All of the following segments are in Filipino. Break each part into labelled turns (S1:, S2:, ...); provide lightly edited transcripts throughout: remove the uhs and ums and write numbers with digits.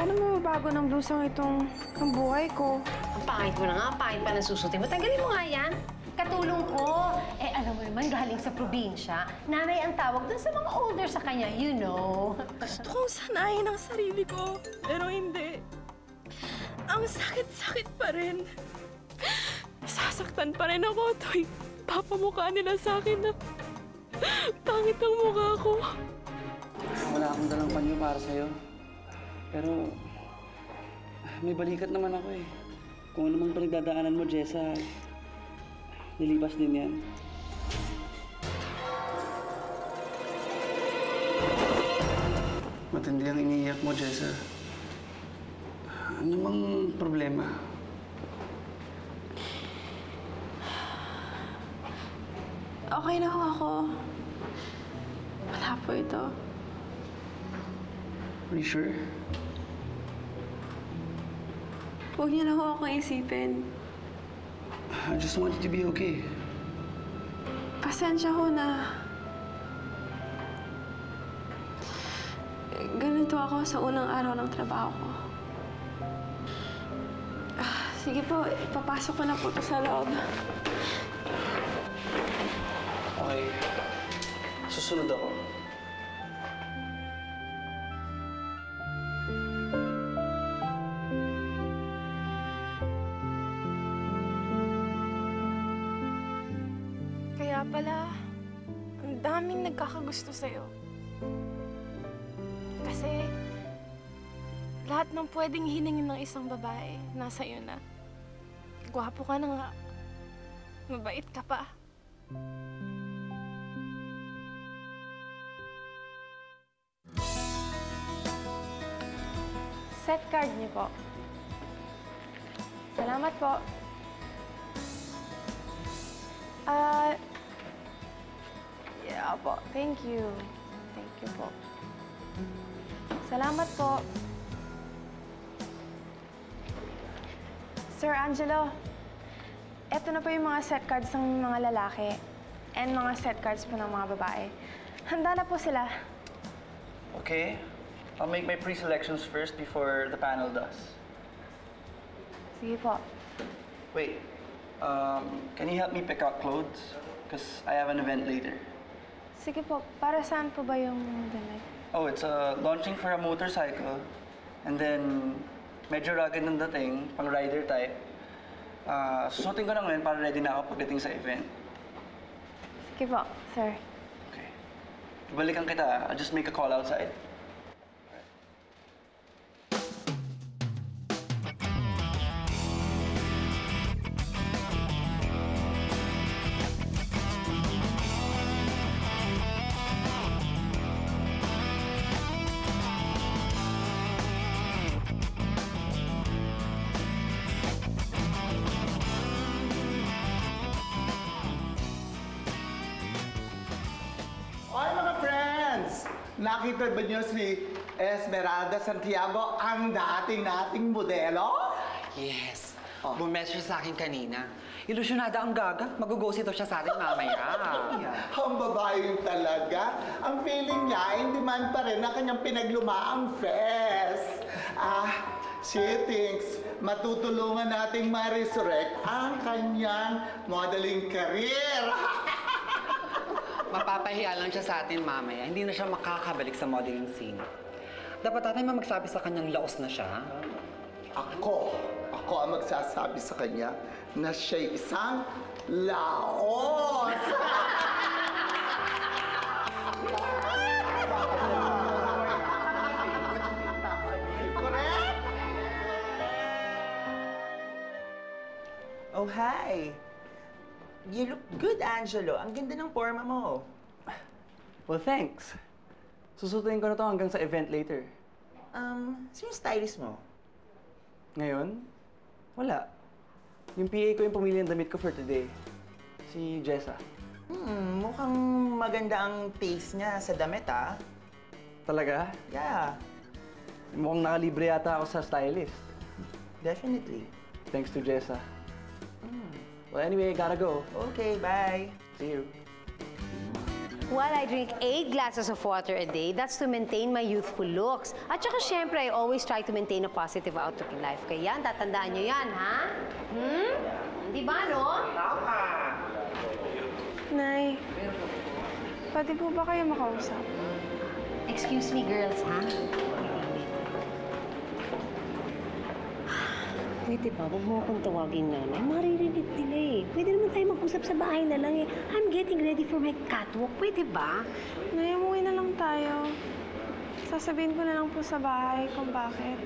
S1: paano mababago ng blusang itong ang buhay ko?
S2: Ang pangit mo na nga, pangit pa ng susutin mo. Tanggalin mo nga yan. Katulong ko. Eh, alam mo naman, galing sa probinsya, nanay ang tawag dun sa mga older sa kanya, you know.
S1: Gusto kong sanayin ang sarili ko, pero hindi. Ang sakit-sakit pa rin. Nasasaktan pa rin ako tuwing papamukha nila sa akin na pangit ang mukha ko.
S3: Wala akong dalang panyo para sa'yo. Pero may balikat naman ako eh. Kung ano mang pinagdadaanan mo, Jessa, nilipas din yan. Matindi ang iniiyak mo, Jessa. Ano mang problema?
S1: Okay na ho ako. Wala po ito.
S3: Are you sure?
S1: Huwag niyo na ho akong isipin.
S3: I just want you to be okay.
S1: Pasensya ho na ganito ako sa unang araw ng trabaho ko. Sige po, ipapasok ko na po ito sa loob.
S3: Okay. Susunod ako.
S1: Kaya pala, ang daming nagkakagusto sa'yo. Kasi, lahat ng pwedeng hiningin ng isang babae, nasa iyo na. Gwapo ka na nga. Mabait ka pa. Set card niyo po. Salamat po. Yeah po. Thank you. Thank you po. Salamat po. Sir Angelo, eto na po yung mga set cards ng mga lalaki and mga set cards po ng mga babae. Handa na po sila.
S3: Okay. I'll make my pre-selections first before the panel does.
S1: Sige po.
S3: Wait. Can you help me pick out clothes? Because I have an event later.
S1: Sige po. Para saan po ba yung damit?
S3: Oh, it's launching for a motorcycle. And then, medyo rugged ng dating, pang rider type. Susutin ko na ngayon para ready na ako pagdating sa event.
S1: Sige po, sir.
S3: Okay. Balikan kita. I'll just make a call outside.
S4: Oy mga friends! Nakita ba niyo si Esmeralda Santiago, ang dating nating modelo?
S5: Yes. Bumesh siya sa akin kanina. Ilusyonada ang gaga. Mag-go-ghost ito siya sa atin mamaya.
S4: Ang babae yun talaga. Ang feeling niya, in demand pa rin na kanyang pinaglumaang fest. She thinks matutulungan nating ma-resurrect ang kanyang modeling career.
S5: Mapapahiya lang siya sa atin mamaya. Hindi na siya makakabalik sa modeling scene. Dapat natin magsabi sa kanyang laos na siya.
S4: Ako ang magsasabi sa kanya na siya'y isang laos! Correct?
S6: Oh, hi! You look good, Angelo. Ang ganda ng forma mo.
S3: Well, thanks. Susutuin ko na to hanggang sa event later.
S6: Sino yung stylist mo?
S3: Ngayon, wala. Yung PA ko yung pumili ng damit ko for today. Si Jessa.
S6: Mukhang maganda ang taste niya sa damit, ah.
S3: Talaga?
S6: Yeah,
S3: Mukhang nakalibre yata ako sa stylist.
S6: definitely.
S3: Thanks to Jessa. Well, anyway, gotta go.
S6: Okay, bye.
S3: See you.
S2: While I drink 8 glasses of water a day, that's to maintain my youthful looks. At saka syempre, I always try to maintain a positive outlook in life. Kaya yan, tatandaan nyo yan, ha? Di ba, no?
S6: Tama!
S1: Nay, pwede po ba kayo makausap?
S2: Excuse me, girls, ha? Pwede ba? Huwag mo akong tawagin nanay. Maririnig nila eh. Pwede naman tayo mag-usap sa bahay na lang eh. I'm getting ready for my catwalk. Pwede ba?
S1: Nay, umuwi na lang tayo. Sasabihin ko na lang po sa bahay kung bakit.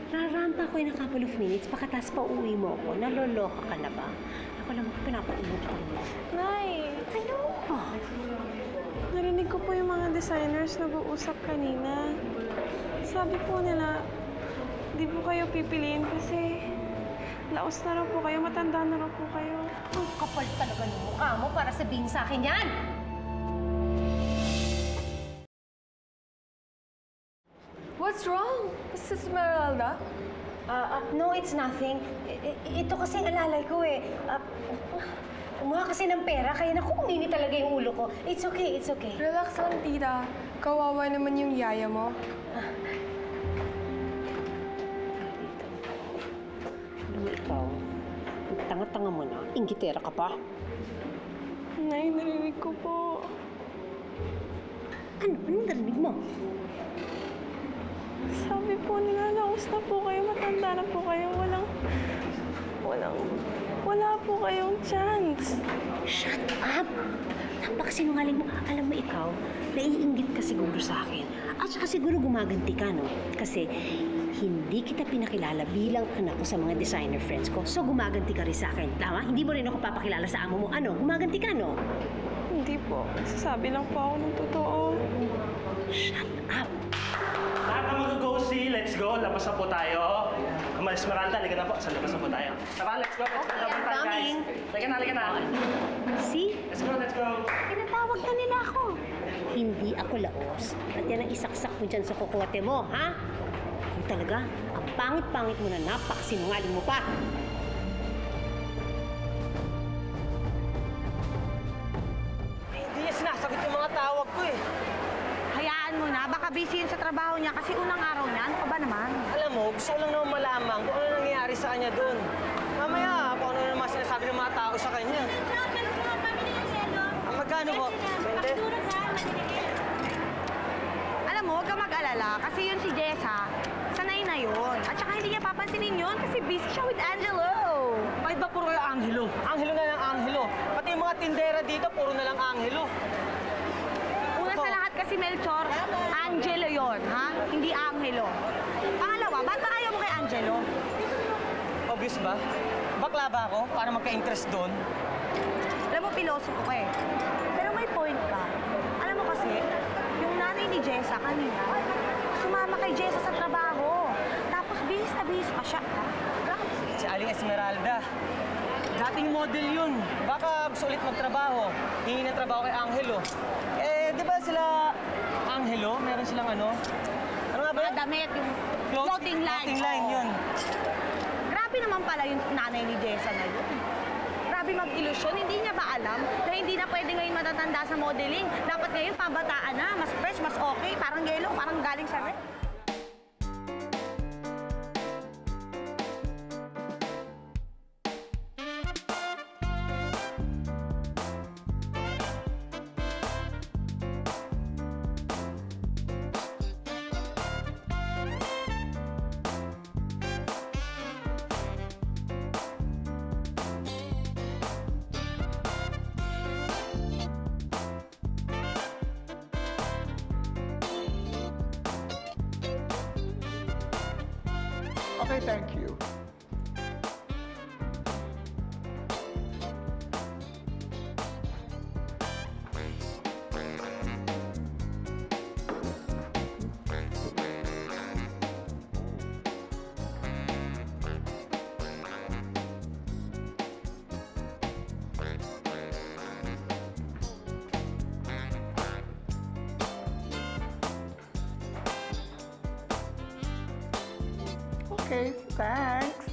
S2: Rarampa ko in a couple of minutes. Pagkatapos pa uwi mo ako. Naloloka ka na ba? Ako lang pinapaubot ko mo.
S1: Nay,
S2: Ano?
S1: narinig ko po yung mga designers nag-uusap kanina. Sabi po nila, di po kayo pipiliin kasi laos na raw po kayo, matanda na raw po kayo.
S2: Ang kapal talaga ng mukha mo para sabihin sa akin yan!
S7: What's wrong, Mrs. Esmeralda?
S2: No, it's nothing. Ito kasi ang alalay ko eh. Kumuha kasi ng pera, kaya naku, umini talaga yung ulo ko. It's okay, it's okay.
S7: Relax lang, tita. Kawawa naman yung yaya mo.
S2: Alam mo ikaw, ang tanga-tanga mo na, inggitera ka pa.
S1: Nay, narinig ko po.
S2: Ano? Anong narinig mo?
S1: Sabi po nila, laos na po kayo, matanda na po kayo, wala po kayong chance.
S2: Shut up! Napakasinungaling mo. Alam mo ikaw, naiinggit ka siguro sa akin. At saka siguro gumaganti ka, no? Kasi hindi kita pinakilala bilang anak ko sa mga designer friends ko. So gumaganti ka rin sa akin. Tama? Hindi mo rin ako papakilala sa amo mo. Ano? Gumaganti ka, no?
S1: Hindi po, sasabi lang po ako ng totoo.
S2: Shut up!
S8: Lahat na mag-go-see, let's go. Labas na po tayo. Umalis Esmeralda, halika na po. Sa labas na po tayo. Tara, let's go.
S2: Okay, I'm
S8: Tayo, guys.
S2: coming.
S8: Halika na.
S2: See?
S8: Let's go, let's go.
S2: Tinatawag na nila ako. Hindi ako laos. At yan ang isaksak mo dyan sa kukote mo, ha? Kung talaga, ang pangit-pangit mo na napakasinungaling mo pa.
S6: Hindi niya sinasagot yung mga tawag ko eh.
S9: Hayaan mo na, baka busy yun sa trabaho niya kasi unang araw niya. Ano ka ba naman?
S6: Alam mo, gusto ko lang naman malaman kung ano nangyayari sa kanya doon. Mamaya, kung ano naman sinasabi ng mga tao sa kanya. Ang magkano po? 20?
S9: Alam mo, huwag ka mag-alala kasi yun si Jessa. Sanay na yun. At saka hindi niya papansinin yun kasi busy siya with Angelo.
S6: Bakit ba puro yung Angelo? Angelo na lang Angelo. Pati yung mga tindera dito, puro na lang Angelo.
S9: Una sa lahat kasi Melchor, Angelo yon, ha? Hindi Angelo. Pangalawa, ba't ba ayaw mo kay Angelo?
S6: Obvious ba? Bakla ba ako para magka-interest doon?
S9: Alam mo, pilosopo ka eh. Pero may point ka. Alam mo kasi, yung nanay ni Jessa kanina, sumama kay Jessa sa trabaho. Tapos bihis na bihis pa siya. Grabe.
S6: Si Aling Esmeralda. Dating model yun. Baka gusto ulit magtrabaho. Hingi ng trabaho kay Angelo. Eh, di ba sila Angelo? Meron silang ano? Ano nga ba
S9: Mga
S6: yun?
S9: damit, yung clothing line.
S6: Clothing line yun.
S9: Grabe naman pala yung nanay ni Jessa na yun. Grabe mag-ilusyon. Hindi niya ba alam na hindi na pwede ngayon matatanda sa modeling? Dapat ngayon pabataan na, mas fresh, mas okay. Parang yellow, parang galing sa red.
S4: Okay, thank you. Okay, thanks.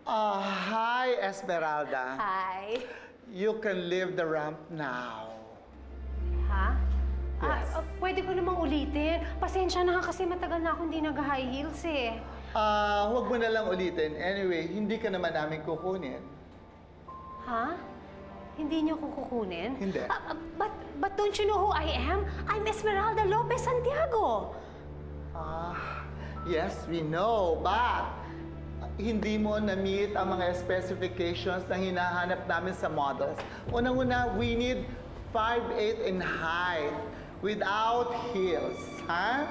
S4: Hi, Esmeralda.
S2: Hi.
S4: You can leave the ramp now.
S2: Ha?
S4: Yes.
S2: Pwede ko namang ulitin. Pasensya na kasi matagal na akong hindi nag-high heels eh.
S4: Huwag mo na lang ulitin. Anyway, hindi ka naman namin kukunin.
S2: Ha? Hindi niyo ko kukunin?
S4: Hindi.
S2: But don't you know who I am? I'm Esmeralda Lopez Santiago.
S4: Yes, we know, but hindi mo na-meet ang mga specifications na hinahanap namin sa models. Unang-una, we need 5'8" in height without heels, ha?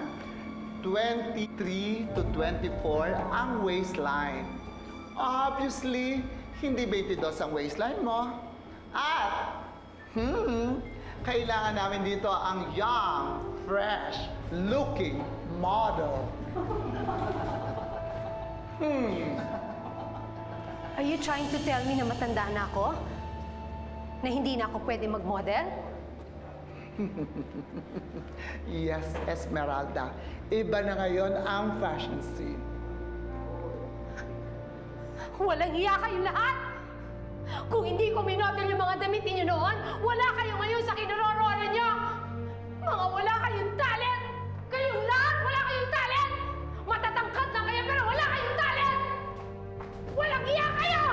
S4: 23 to 24 ang waistline. Obviously, hindi 22 ang waistline mo. At, kailangan namin dito ang young, fresh-looking model.
S2: Are you trying to tell me na matanda na ako? Na hindi na ako pwede mag-model?
S4: Yes, Esmeralda. Iba na ngayon ang fashion scene.
S2: Walang iya kayong lahat! Kung hindi ko minodel yung mga damit niyo noon, wala kayo ngayon sa kinaroroonan niyo! Mga wala kayong talent! Kayong lahat wala kayong talent! Matatangkad na kayo pero wala kayong talent! Walang iya kayo!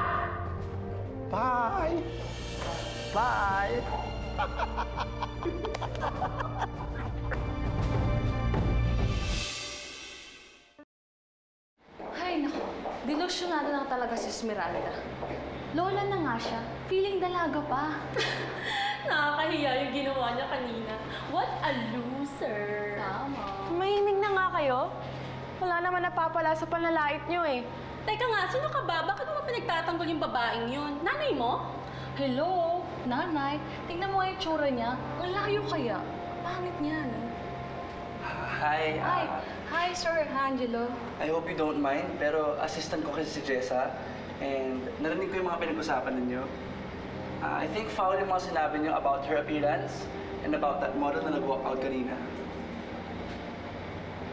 S4: Bye! Bye!
S10: Ay, naku. Delusyonado lang talaga si Esmeralda. Lola na nga siya. Feeling dalaga pa.
S11: Nakakahiya yung ginawa niya kanina. What a loser!
S10: Tama.
S1: Mahinig na nga kayo. Wala naman napapala sa panlalait nyo eh.
S11: Teka nga, sino ka ba? Bakit mo pinagtatanggol yung babaeng yun? Nanay mo?
S10: Hello, nanay. Tingnan mo nga yung tsura niya. Ang layo kaya. Pangit niya, no?
S3: Hi.
S10: Hi, Sir Angelo.
S3: I hope you don't mind, pero assistant ko kasi si Jessa. And narinig ko yung mga pinag-usapan ninyo. I think foul yung mga sinabi niyo about her appearance and about that model na nag-walk out kanina.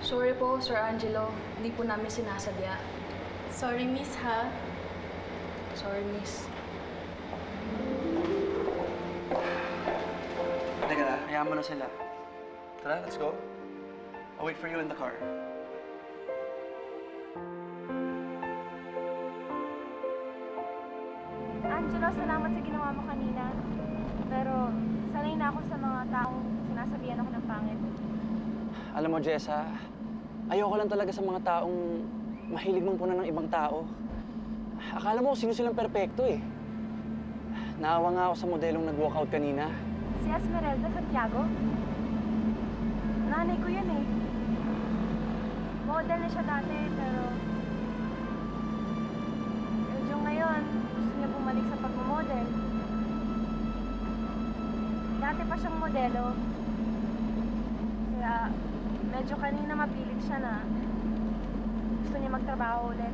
S10: Sorry po, Sir Angelo. Hindi po namin sinasadya.
S11: Sorry, miss, ha?
S10: Sorry, miss.
S3: Teka na, hayaan mo na sila. Tara, let's go. I'll wait for you in the car.
S12: Angelo, salamat sa ginawa mo kanina. Pero sanay na ako sa mga taong sinasabihan ako ng pangit.
S3: Alam mo, Jessa, ayoko lang talaga sa mga taong mahilig mangpunan ng ibang tao. Akala mo sino silang perpekto eh. Naawa nga ako sa modelong nag-walkout kanina.
S12: Si Esmeralda Santiago? Nanay ko yun eh. Model na siya dati, pero medyo ngayon, gusto niya bumalik sa pagmamodel. Dati pa siyang modelo. Kaya medyo kanina mapilit siya na gusto niya magtrabaho ulit.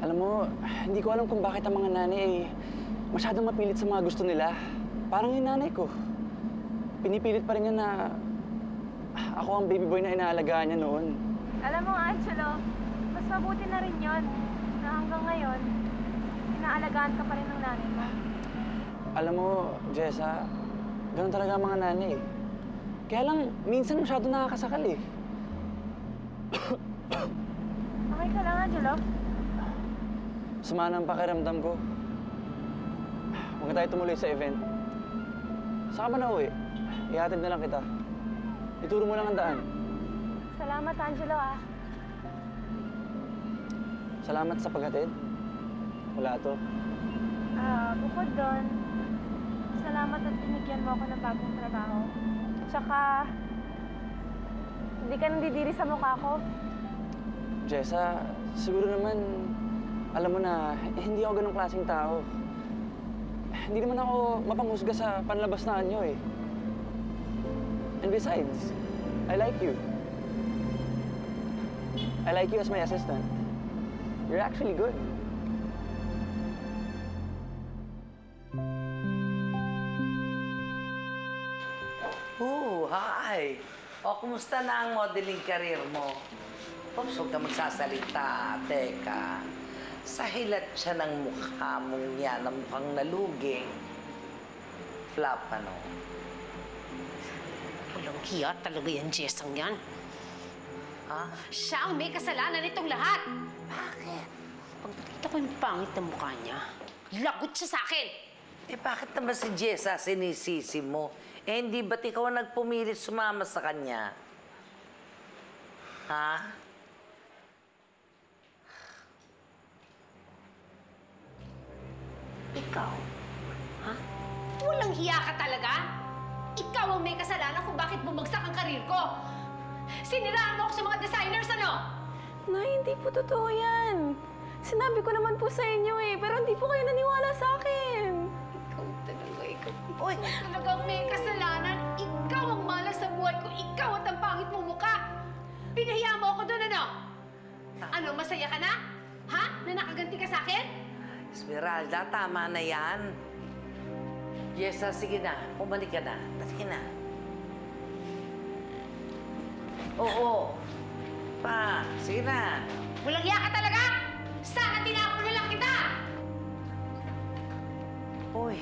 S3: Alam mo, hindi ko alam kung bakit ang mga nanay ay masyadong mapilit sa mga gusto nila. Parang yung nanay ko. Pinipilit pa rin niya na ako ang baby boy na inaalagaan niya noon.
S12: Alam mo, Angelo, mas mabuti na rin yon na hanggang ngayon, inaalagaan ka pa rin ng nanay mo.
S3: Alam mo, Jessa, ganun talaga ang mga nanay. Kaya lang, minsan masyado nakakasakal eh.
S12: Okay ka lang, Angelo?
S3: Sumana ang pakiramdam ko. Huwag na tayo tumuloy sa event. Saan ka ba na uwi? Ihatid na lang kita. Ituro mo lang ang daan.
S12: Salamat, Angelo, ah.
S3: Salamat sa paghatid. Wala to.
S12: Bukod doon, salamat at binigyan mo ako ng bagong trabaho. Tsaka, hindi ka nandidiri sa mukha ko.
S3: Jessa, siguro naman, alam mo na, hindi ako ganong klaseng tao. Hindi naman ako mapanghusga sa panlabas na anyo eh. And besides, I like you. I like you as my assistant. You're actually good.
S13: Oh, hi! O, kumusta na ang modeling career mo? Oops, huwag ka magsasalita. Teka, sa hilat siya ng mukha mong yan, na mukhang nalugi. Flop, ano?
S2: Walang hiya talaga yan, Jessang yan.
S13: Ha?
S2: Siya ang may kasalanan nitong lahat.
S13: Bakit?
S2: Pag nakita ko yung pangit na mukha niya, lagot siya sa akin.
S13: Eh, bakit naman si Jessa sinisisi mo? Eh, hindi ba't ikaw ang nagpumilit sumama sa kanya? Ha?
S2: Ikaw? Ha? Walang hiya ka talaga? Ikaw ang may kasalanan kung bakit bumagsak ang karir ko. Siniraan mo ako sa mga designers, ano?
S1: Nay, hindi po totoo yan. Sinabi ko naman po sa inyo eh, pero hindi po kayo naniwala sa akin.
S2: Ikaw talaga, ikaw. Oy, talagang may kasalanan. Ikaw ang malas sa buhay ko. Ikaw at ang pangit mong mukha. Pinahiya mo ako doon, ano? Ano, masaya ka na? Ha? Na nakaganti ka sa akin?
S13: Esmeralda, tama na yan. Jessa, sige na. Bumalik ka na. Sige na. Oo. Pa, sige na.
S2: Walang hiya ka talaga? Sana tinapon na lang kita!
S13: Uy.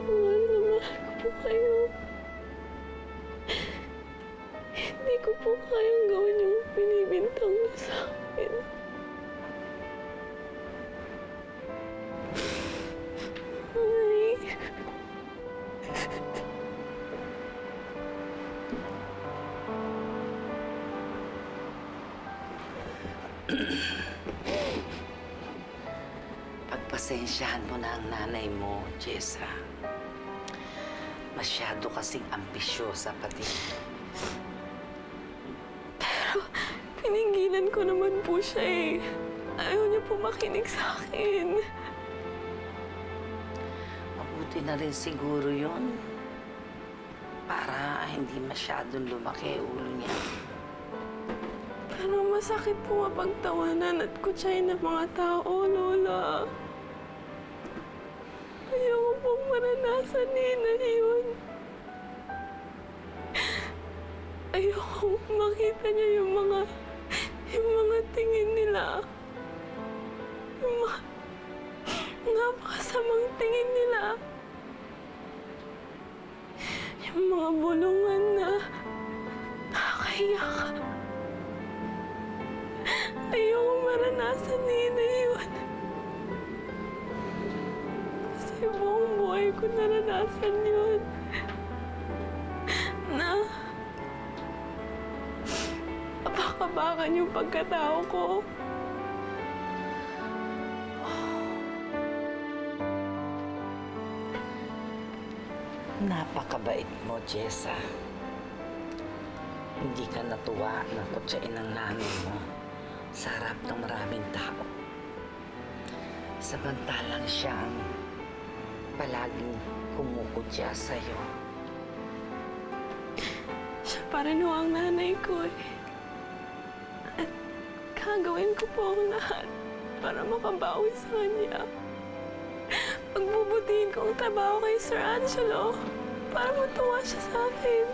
S1: Mahal na mahal ko po kayo. Hindi ko po kayang gawin yung binibintang niyo sa akin. Ay.
S13: Pagpasensyahan mo na ang nanay mo, Jessa. Masyado kasing ambisyosa pati.
S1: Pero pinigilan ko naman po siya eh. Ayaw niya po makinig sa akin.
S13: Mabuti na rin siguro yun. Para hindi masyadong lumaki ulo niya.
S1: Pero masakit po mapagtawanan at kutsain ng mga tao, Lola. Ayoko pong maranasan nila yun. Ayoko makita niya yung mga tingin nila. Yung mga napakasamang tingin nila. Yung mga bulungan na nakakahiya ka. Ayoko maranasan nila yun. Kasi buong buhay ko naranasan yun. Na apakabakan yung pagkatao ko.
S13: Napakabait mo, Jessa. Hindi ka natuwa ng kutsain ng nanay mo sa harap ng maraming tao. Samantalang siya ang palaging kumukutya sa'yo.
S1: Siya pa rin ho ang nanay ko eh. At gagawin ko po ang lahat para makabawi sa kanya. Pagbubutihin ko ang trabaho kay Sir Angelo para matuwa siya sa akin.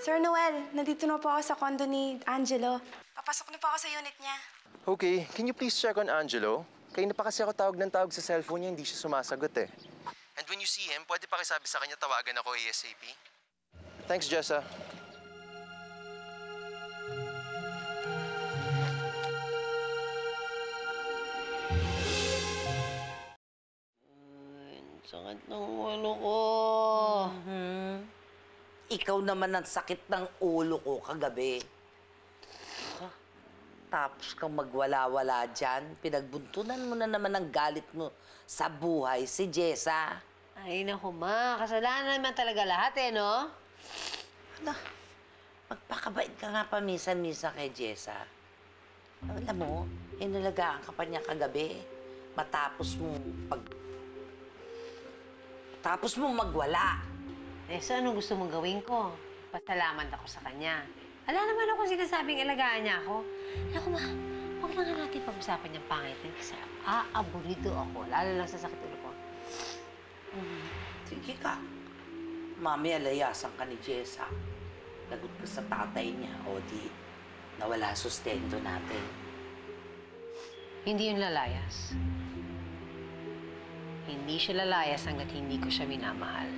S7: Sir Noel, nandito na po ako sa condo ni Angelo. Papasok na po ako sa unit niya.
S14: Okay, can you please check on Angelo? Kanina pa kasi ako tawag ng tawag sa cellphone niya, hindi siya sumasagot eh. And when you see him, pwede pakisabi sa kanya tawagan ako ASAP. Thanks, Jessa.
S15: Sakit ng ulo ko.
S13: Ikaw naman ang sakit ng ulo ko kagabi. Tapos kang magwala-wala dyan, pinagbuntunan mo na naman ang galit mo sa buhay si Jessa.
S2: Ay, naku, Ma. Kasalanan naman talaga lahat eh, no?
S13: Ano? Magpakabait ka nga paminsan-minsan kay Jessa. Alam mo, inalagaan ka pa niya kagabi. Tapos mo magwala.
S2: Eh, so ano gusto mong gawin ko? Pasalamat ako sa kanya. Wala naman ako sinasabing alagaan niya ako. Naku, Ma, huwag na nga natin pag-usapan niyang pangit na kasi aaburido ako, lalo lang sa sakit ulo ko.
S13: Sige ka. Mami, alayasan ka ni Jessa. Lagot ka sa tatay niya, o di nawala sustento natin.
S2: Hindi yun lalayas. Hindi siya lalayas hanggat hindi ko siya minamahal.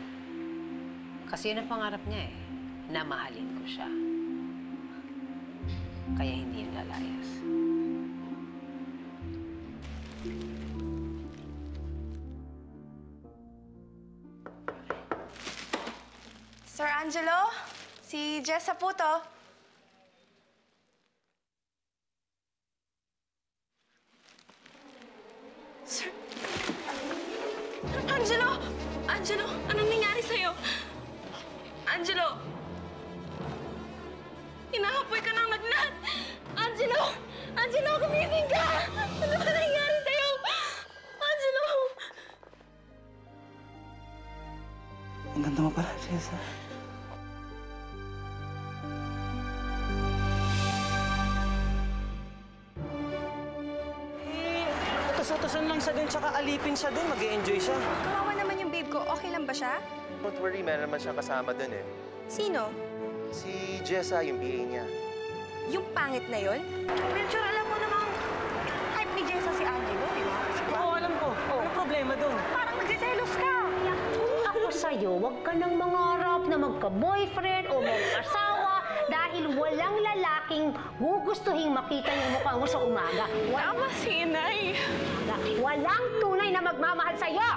S2: Kasi yun ang pangarap niya eh. Namahalin ko siya. Kaya hindi yun lalayas.
S7: Sir Angelo, si Jessa po to. Sir... Angelo! Angelo, anong nangyari sa'yo? Angelo! Hinahapoy ka ng lagnat! Angelo! Angelo, gumising ka! Ano ba nangyari sa'yo? Angelo!
S3: Ang ganda mo pala, Jessa.
S6: Utos-utosan lang siya dun, tsaka alipin siya dun. Mag-e-enjoy siya.
S7: Kawawa naman yung babe ko. Okay lang ba siya?
S14: Don't worry, meron naman siyang kasama dun eh.
S7: Sino?
S14: Si Jessa, yung PA niya.
S7: Yung pangit na yun?
S9: Venture, alam mo namang type ni Jessa si Angelo, di ba?
S6: Oo, alam ko. Ano problema dun?
S9: Parang nagsiselos ka.
S2: Kung ako sa'yo, huwag ka nang mangarap na magka-boyfriend o mag-asawa dahil walang lalaking gugustuhin makita yung mukha mo sa umaga.
S1: Tama si Inay.
S2: Walang tunay na magmamahal sa'yo!